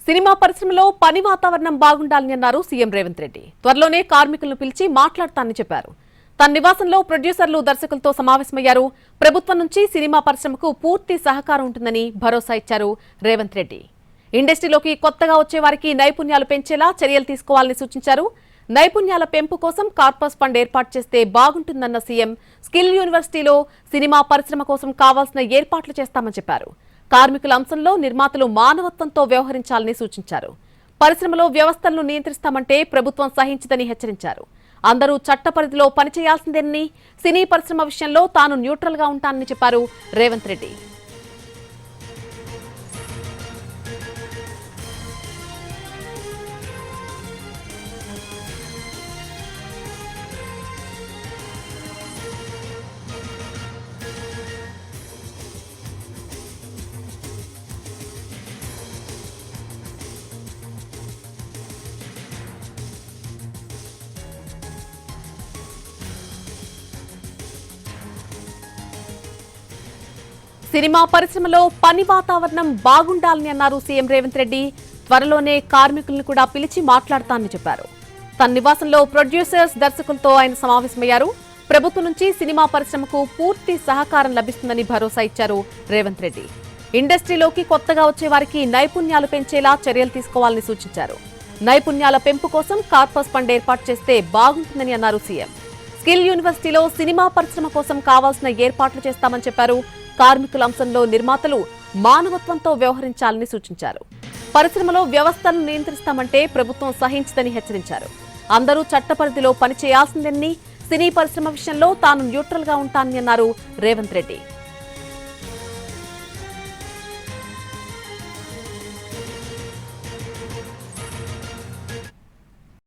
Cinema పరిశ్రమలో పని వాతావరణం బాగుండాలని అన్నారు సీఎం రేవంత్ రెడ్డి. త్వరలోనే కార్మికులను పిలిచి మాట్లాడతానని చెప్పారు. తన నివాసంలో ప్రొడ్యూసర్లు, దర్శకులతో సమావేశమయ్యారు. ప్రభుత్వం నుంచి సినిమా పరిశ్రమకు పూర్తి సహకారం ఉంటుందని భరోసా ఇచ్చారు రేవంత్ రెడ్డి. ఇండస్ట్రీలోకి కొత్తగా వచ్చే వారికి నైపుణ్యాలు పెంచేలా చర్యలు తీసుకోవాలని సూచించారు. నైపుణ్యాల పెంపు కోసం కార్పస్ ఫండ్ ఏర్పాటు చేస్తే బాగుంటుందన్న సీఎం స్కిల్ యూనివర్సిటీలో సినిమా పరిశ్రమ కోసం కావాల్సిన ఏర్పాట్లు చేస్తామని చెప్పారు. కార్మికుల అంశంలో నిర్మాతలు మానవత్వంతో వ్యవహరించాలని సూచించారు. పరిశ్రమలో వ్యవస్థలను నియంత్రిస్తామంటే ప్రభుత్వం సహించదని హెచ్చరించారు. అందరూ చట్ట పరిధిలో పనిచేయాల్సిందేనని, సినీ పరిశ్రమ విషయంలో తాను న్యూట్రల్ గా ఉంటానని చెప్పారు రేవంత్ రెడ్డి. సినిమా పరిశ్రమలో పని వాతావరణం బాగుండాలని అన్నారు సీఎం రేవంత్ రెడ్డి. త్వరలోనే కార్మికులను కూడా పిలిచి మాట్లాడతానని చెప్పారు. తన నివాసంలో ప్రొడ్యూసర్స్, దర్శకులతో ఆయన సమావేశమయ్యారు. ప్రభుత్వం నుంచి సినిమా పరిశ్రమకు పూర్తి సహకారం లభిస్తుందని భరోసా ఇచ్చారు రేవంత్ రెడ్డి. ఇండస్ట్రీలోకి కొత్తగా వచ్చే వారికి నైపుణ్యాలు పెంచేలా చర్యలు తీసుకోవాలని సూచించారు. నైపుణ్యాల పెంపు కోసం కార్పస్ ఫండ్ ఏర్పాటు చేస్తే బాగుంటుందని అన్నారు సీఎం. స్కిల్ యూనివర్సిటీలో సినిమా పరిశ్రమ కోసం కావాల్సిన ఏర్పాట్లు చేస్తామని చెప్పారు. కార్మికుల అంశంలో నిర్మాతలు మానవత్వంతో వ్యవహరించాలని సూచించారు. పరిశ్రమలో వ్యవస్థలను నియంత్రిస్తామంటే ప్రభుత్వం సహించదని హెచ్చరించారు. అందరూ చట్ట పరిధిలో పనిచేయాల్సిందేనని, సినీ పరిశ్రమ విషయంలో తాను న్యూట్రల్ గా ఉంటానని అన్నారు రేవంత్ రెడ్డి.